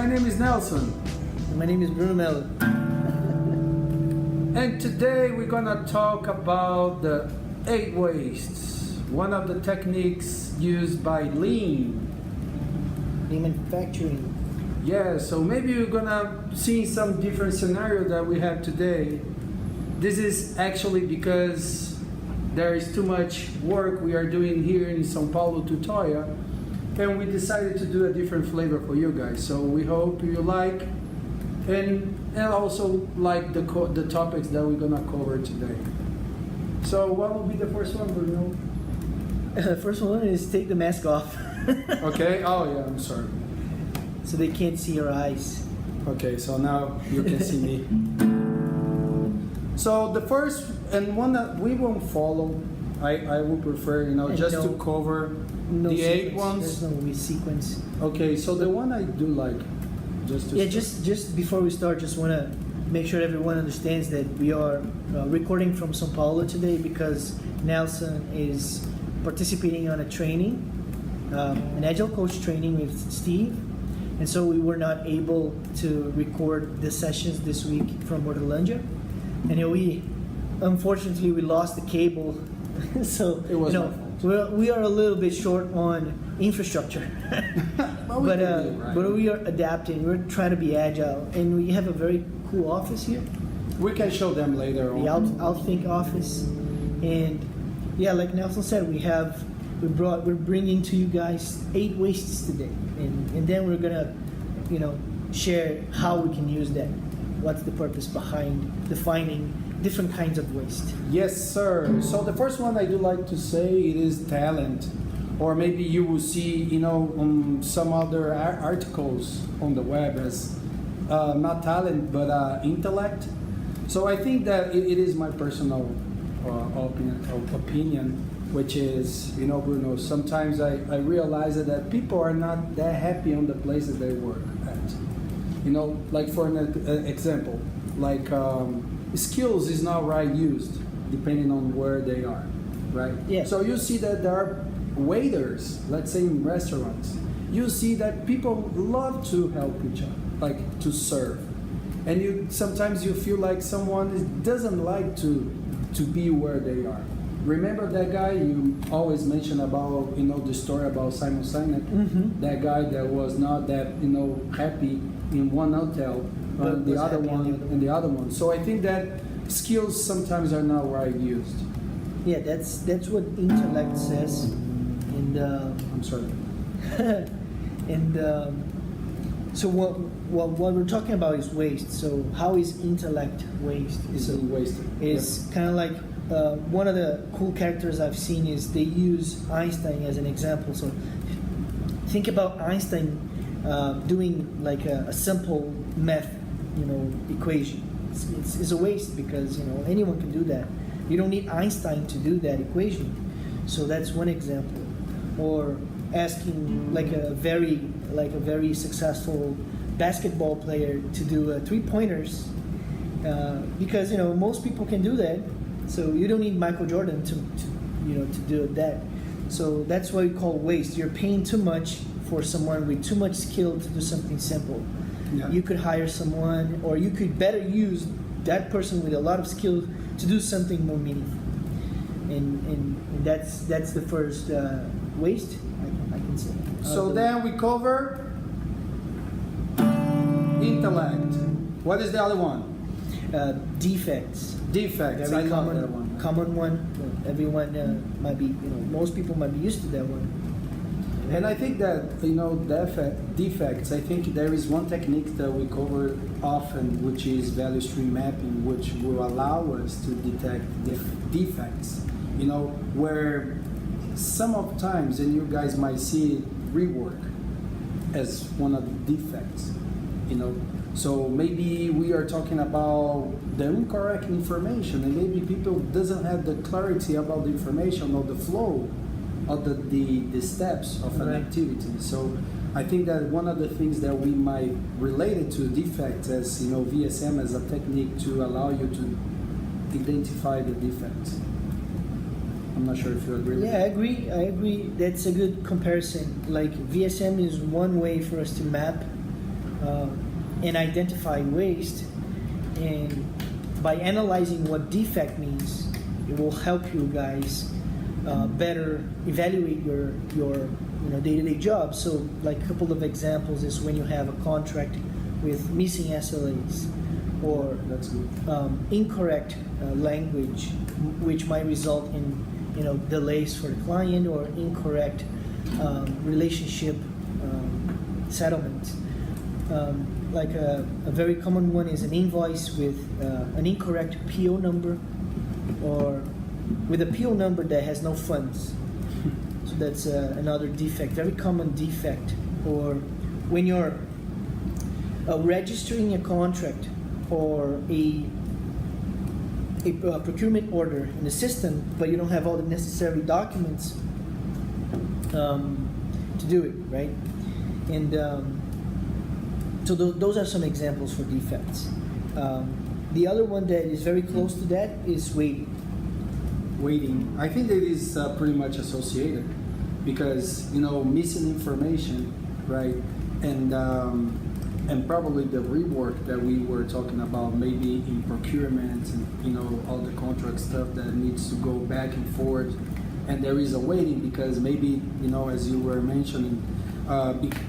my name is Nelson. My name is Bruno Mello. And today we're gonna talk about the 8 wastes, one of the techniques used by Lean manufacturing. Yeah, so maybe you're gonna see some different scenario that we have today. This is actually because there is too much work we are doing here in São Paulo tutorial, and we decided to do a different flavor for you guys. So we hope you like and also like the topics that we're gonna cover today. So what will be the first one, Bruno? First one is take the mask off. Okay. Oh yeah, I'm sorry. So they can't see your eyes. Okay, so now you can see me. So the first and one that we won't follow, I would prefer, just to cover the 8 ones. There's no sequence. Okay, so the one I do like, just before we start, just want to make sure everyone understands that we are recording from São Paulo today because Nelson is participating on a training, an Agile coach training with Steve. And so we were not able to record the sessions this week from Hortolândia. And unfortunately we lost the cable. So it was we are a little bit short on infrastructure. but we are adapting. We're trying to be agile, and we have a very cool office here. We can show them later on. The Outthink office, and yeah, like Nelson said, we're bringing to you guys 8 wastes today, and then we're gonna, share how we can use that. What's the purpose behind defining different kinds of waste? Yes, sir. So the first one I do like to say it is talent, or maybe you will see, some other articles on the web as not talent but intellect. So I think that it is my personal opinion, which is, Bruno, sometimes I realize that people are not that happy on the places they work at. Like for an example, like skills is not right used depending on where they are, right? Yeah. So you see that there are waiters, let's say in restaurants, you see that people love to help each other, like to serve. And sometimes you feel like someone doesn't like to be where they are. Remember that guy you always mention about, the story about Simon Sinek? Mm-hmm. That guy that was not that, happy in one hotel, and the other one. So I think that skills sometimes are not right used. Yeah, that's what intellect says. And I'm sorry. and so what we're talking about is waste. So how is intellect waste? It's wasted. It's kind of like one of the cool characters I've seen is they use Einstein as an example. So think about Einstein doing like a simple math, equation. It's a waste because anyone can do that. You don't need Einstein to do that equation. So that's one example. Or asking like a very successful basketball player to do 3-pointers because most people can do that. So you don't need Michael Jordan to do that. So that's what we call waste. You're paying too much for someone with too much skill to do something simple. Yeah. You could hire someone, or you could better use that person with a lot of skill to do something more meaningful. And that's the first waste I can say. So then we cover intellect. What is the other one? Defects. Defects. Very I love that one. Common one. Everyone might be, most people might be used to that one. And I think that, defects, I think there is one technique that we cover often, which is value stream mapping, which will allow us to detect defects, where some of times, and you guys might see rework as one of the defects, So maybe we are talking about the incorrect information, and maybe people doesn't have the clarity about the information or the flow of the steps of an activity. So I think that one of the things that we might relate it to defects as VSM as a technique to allow you to identify the defects. I'm not sure if you agree. Yeah, I agree. That's a good comparison. Like VSM is one way for us to map and identify waste. And by analyzing what defect means, it will help you guys better evaluate your day-to-day job. So like a couple of examples is when you have a contract with missing SLAs or That's good. Incorrect language, which might result in delays for the client or incorrect relationship settlement. Like a very common one is an invoice with an incorrect PO number or with a PO number that has no funds. So that's another defect, very common defect. Or when you're registering a contract or a procurement order in the system, but you don't have all the necessary documents to do it, right? And so those are some examples for defects. The other one that is very close to that is waiting. Waiting. I think that is pretty much associated because missing information, right? And probably the rework that we were talking about, maybe in procurement and all the contract stuff that needs to go back and forth, and there is a waiting because maybe as you were mentioning,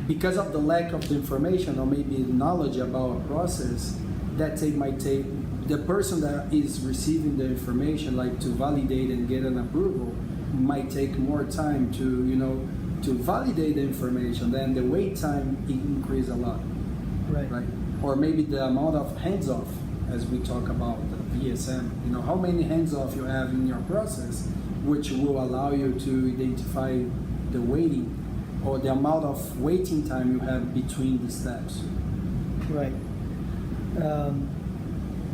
because of the lack of the information or maybe knowledge about a process, might take the person that is receiving the information, like to validate and get an approval, might take more time to validate the information. Then the wait time increase a lot. Right. Or maybe the amount of hands-off, as we talk about the VSM. How many hands-off you have in your process, which will allow you to identify the waiting or the amount of waiting time you have between the steps. Right.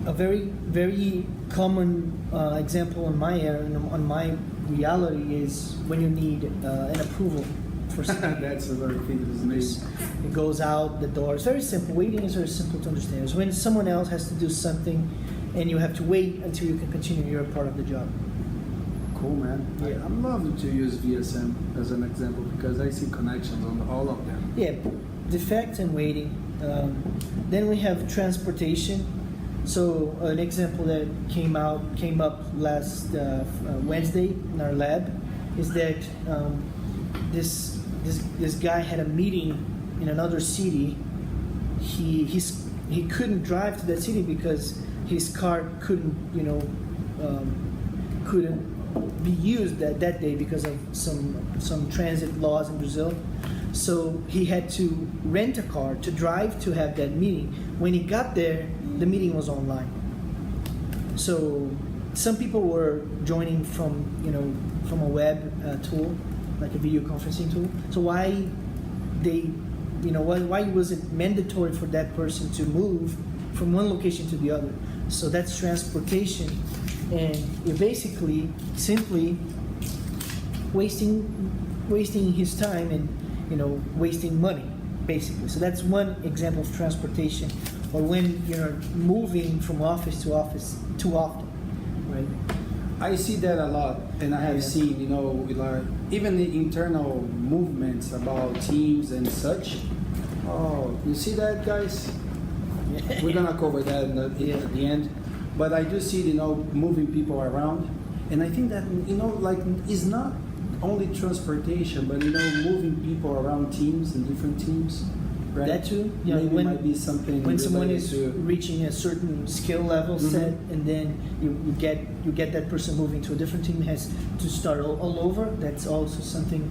A very, very common example on my reality is when you need an approval for something. That's a very famous name. It goes out the door. It's very simple. Waiting is very simple to understand. It's when someone else has to do something and you have to wait until you can continue your part of the job. Cool, man. Yeah. I'm loving to use VSM as an example because I see connections on all of them. Yeah, defect and waiting. Then we have transportation. So an example that came up last Wednesday in our lab is that this guy had a meeting in another city. He couldn't drive to that city because his car couldn't be used that day because of some transit laws in Brazil. So he had to rent a car to drive to have that meeting. When he got there, the meeting was online. So some people were joining from a web tool, like a video conferencing tool. So why was it mandatory for that person to move from one location to the other? So that's transportation, and you're basically simply wasting his time and wasting money, basically. So that's one example of transportation, or when you're moving from office to office too often, right? I see that a lot, and I have seen, like even the internal movements about teams and such. Oh, you see that, guys? We're gonna cover that at the end, but I do see, moving people around, and I think that like it's not only transportation, but moving people around teams and different teams. Right? That too. Yeah. Maybe might be something when someone is to reaching a certain skill level set, and then you get that person moving to a different team, has to start all over. That's also something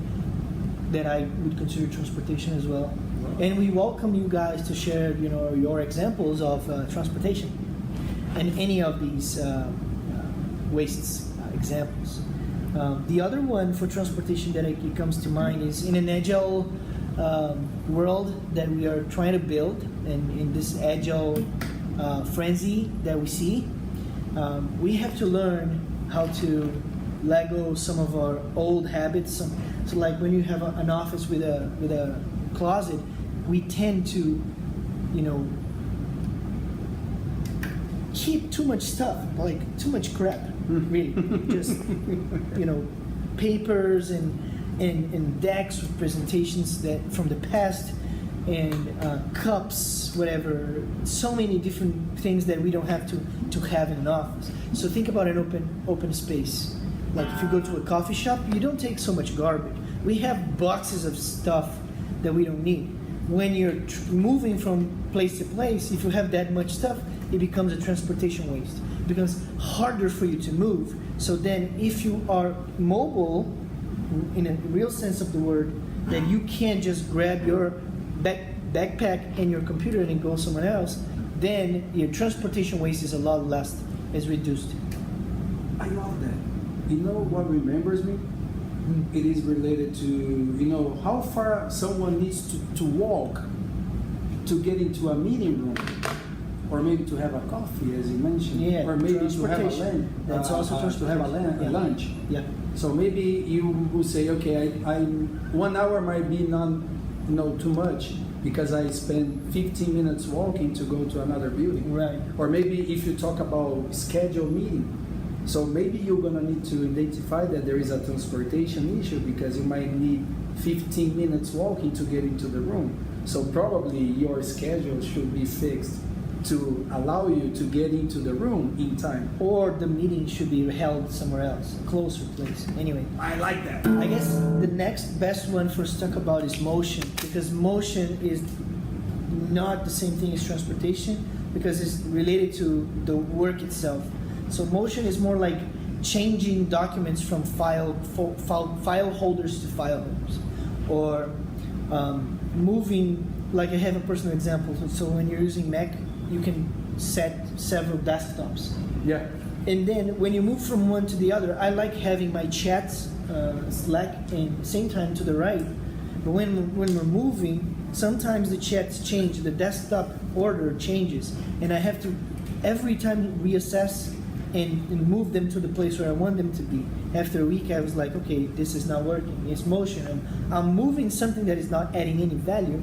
that I would consider transportation as well. Wow. And we welcome you guys to share your examples of transportation and any of these wastes examples. The other one for transportation that it comes to mind is in an Agile world that we are trying to build, and in this Agile frenzy that we see, we have to learn how to Lego some of our old habits. So like when you have an office with a closet, we tend to keep too much stuff, like too much crap, really. Just papers and decks with presentations that from the past and cups, whatever. So many different things that we don't have to have in an office. So think about an open space. Like if you go to a coffee shop, you don't take so much garbage. We have boxes of stuff that we don't need. When you're moving from place to place, if you have that much stuff, it becomes a transportation waste. It becomes harder for you to move. So then if you are mobile, in a real sense of the word, that you can't just grab your backpack and your computer and go somewhere else, then your transportation waste is a lot less, is reduced. I love that. You know what remembers me? It is related to, you know, how far someone needs to walk to get into a meeting room, or maybe to have a coffee, as you mentioned, Yeah, or maybe to have a transportation. That's also to have a transportation. Yeah. lunch. Yeah. So maybe you will say, okay, I 1 hour might be too much because I spend 15 minutes walking to go to another building. Right. Or maybe if you talk about scheduled meeting, so maybe you're gonna need to identify that there is a transportation issue because you might need 15 minutes walking to get into the room. So probably your schedule should be fixed to allow you to get into the room in time. Or the meeting should be held somewhere else, a closer place. Anyway, I like that. I guess the next best one for us to talk about is motion, because motion is not the same thing as transportation because it's related to the work itself. So motion is more like changing documents from file holders to file holders, or moving. Like I have a personal example. So when you're using Mac, you can set several desktops. Yeah. And then when you move from one to the other, I like having my chats, Slack, and same time to the right. But when we're moving, sometimes the chats change, the desktop order changes, and I have to every time reassess and move them to the place where I want them to be. After a week, I was like, okay, this is not working. It's motion. I'm moving something that is not adding any value.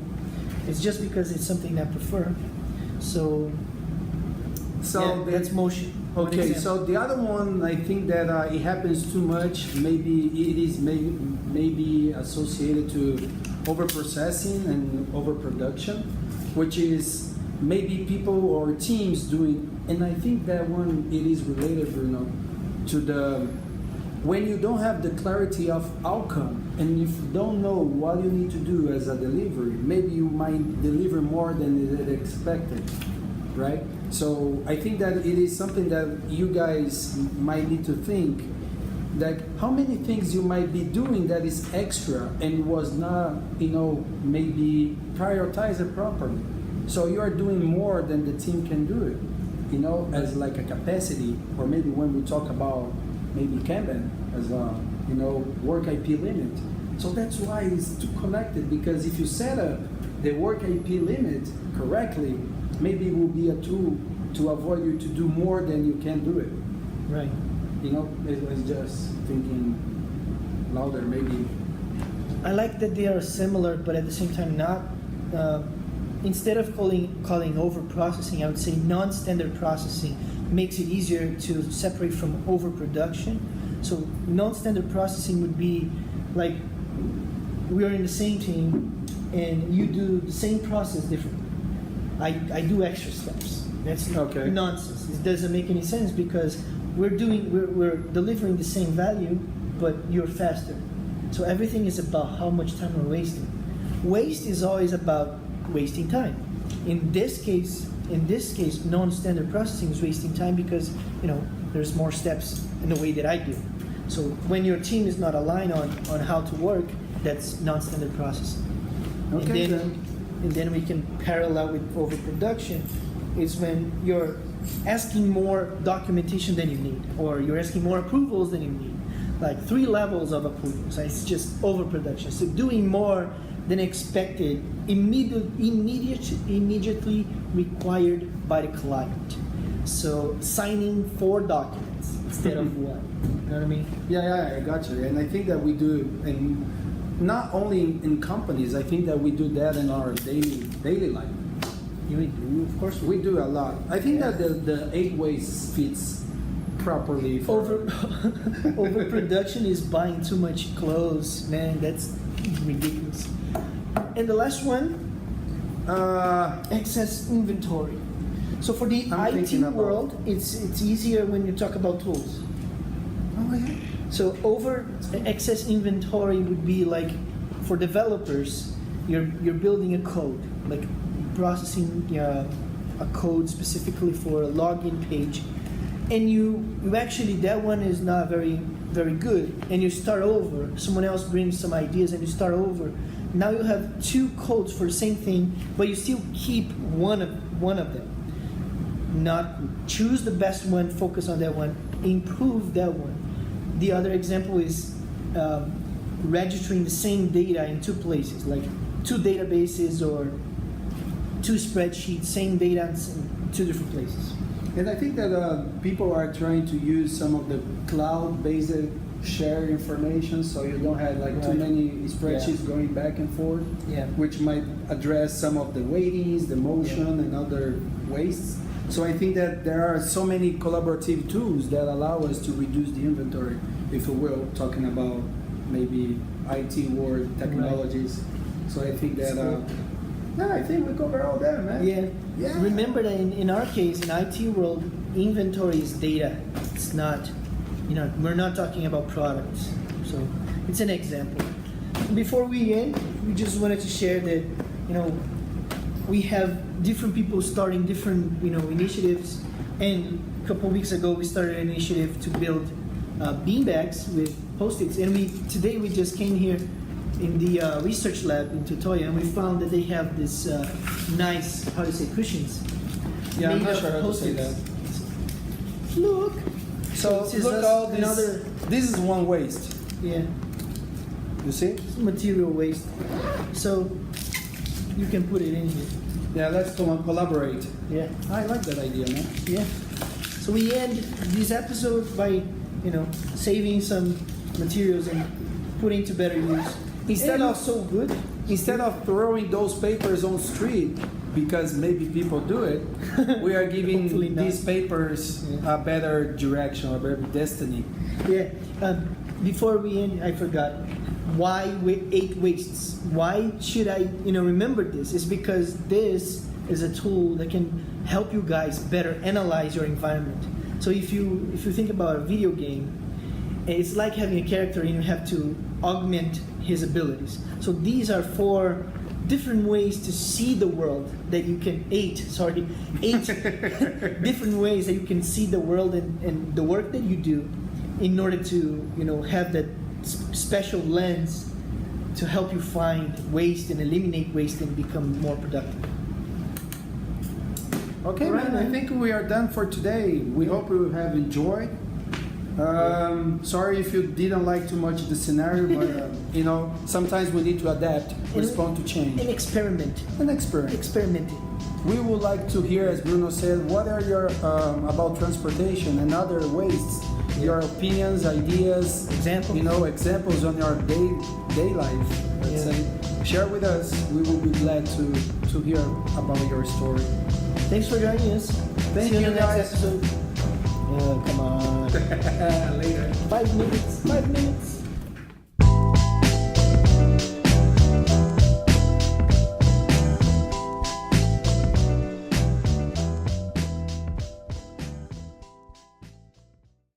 It's just because it's something I prefer. So yeah, that's motion. Okay, so the other one, I think that it happens too much. Maybe it is maybe associated to overprocessing and overproduction, which is maybe people or teams doing. And I think that one, it is related, Bruno, to the when you don't have the clarity of outcome and if you don't know what you need to do as a delivery, maybe you might deliver more than it expected, right? So I think that it is something that you guys might need to think, like how many things you might be doing that is extra and was not, maybe prioritized properly. So you are doing more than the team can do it, as like a capacity, or maybe when we talk about maybe Kanban as a, work IP limit. So that's why it's too connected, because if you set up the work IP limit correctly, maybe it will be a tool to avoid you to do more than you can do it. Right. It's just thinking louder, maybe. I like that they are similar, but at the same time not. Instead of calling over-processing, I would say non-standard processing makes it easier to separate from overproduction. So non-standard processing would be like we are in the same team and you do the same process differently. I do extra steps. That's okay. Nonsense. It doesn't make any sense because we're delivering the same value, but you're faster. So everything is about how much time we're wasting. Waste is always about wasting time. In this case, non-standard processing is wasting time because there's more steps in the way that I do. So when your team is not aligned on how to work, that's non-standard processing. Okay. And then we can parallel with overproduction. Is when you're asking more documentation than you need, or you're asking more approvals than you need, like 3 levels of approvals. It's just overproduction. So doing more than expected, immediately required by the client. So signing 4 documents instead of 1. You know what I mean? Yeah, I got you. And I think that we do, and not only in companies, I think that we do that in our daily life. We do, of course. We do a lot. I think that the 8 ways fits properly. Overproduction is buying too much clothes, man. That's ridiculous. And the last one Excess inventory. So for the I'm IT thinking about- world, it's easier when you talk about tools. Oh yeah. So over excess inventory would be like for developers, you're building a code, like processing a code specifically for a login page, and you actually, that one is not very good, and you start over. Someone else brings some ideas and you start over. Now you have two codes for the same thing, but you still keep one of them. Not choose the best one, focus on that one, improve that one. The other example is registering the same data in two places, like two databases or two spreadsheets, same data in two different places. And I think that people are trying to use some of the cloud-based shared information, so you don't have like too Right. many spreadsheets going back and forth, Yeah. which might address some of the weightings, the motion, and other wastes. So I think that there are so many collaborative tools that allow us to reduce the inventory, if you will, talking about maybe IT world technologies. So I think that, yeah, I think we cover all that, man. Yeah. Yeah. Remember that in our case, in IT world, inventory is data. It's not, we're not talking about products. So it's an example. Before we end, we just wanted to share that, we have different people starting different, initiatives. And a couple of weeks ago, we started an initiative to build beanbags with Post-its. And today we just came here in the research lab in Totoya, and we found that they have this nice, how to say, cushions. Yeah, I'm made not of sure how to say Post-its. that. Look. So this is look all this. another, This is one waste. yeah, You see? material waste. So you can put it in here. Yeah, let's collaborate. Yeah. I like that idea, man. Yeah. So we end this episode by, saving some materials and putting to better use. Instead And of so good. Instead of throwing those papers on street, because maybe people do it, we are Hopefully giving not. these papers Yeah. a better direction, a better destiny. Yeah. Before we end, I forgot. Why 8 wastes? Why should I, remember this? It's because this is a tool that can help you guys better analyze your environment. So if you think about a video game, it's like having a character and you have to augment his abilities. So these are 4 different ways to see the world that you can 8 different ways that you can see the world and the work that you do in order to have that special lens to help you find waste and eliminate waste and become more productive. Okay, All right, man, I man. think we are done for today. We hope you have enjoyed. Sorry if you didn't like too much the scenario, but sometimes we need to adapt, respond to change, And experiment. and experience. Experimenting. We would like to hear, as Bruno said, what are your about transportation and other wastes, your opinions, ideas, Example. examples on your day life. Let's Yeah. say, share with us. We will be glad to hear about your story. Thanks for joining us. Thank See you you, in the next guys. episode. Come on. Later. 5 minutes. 5 minutes.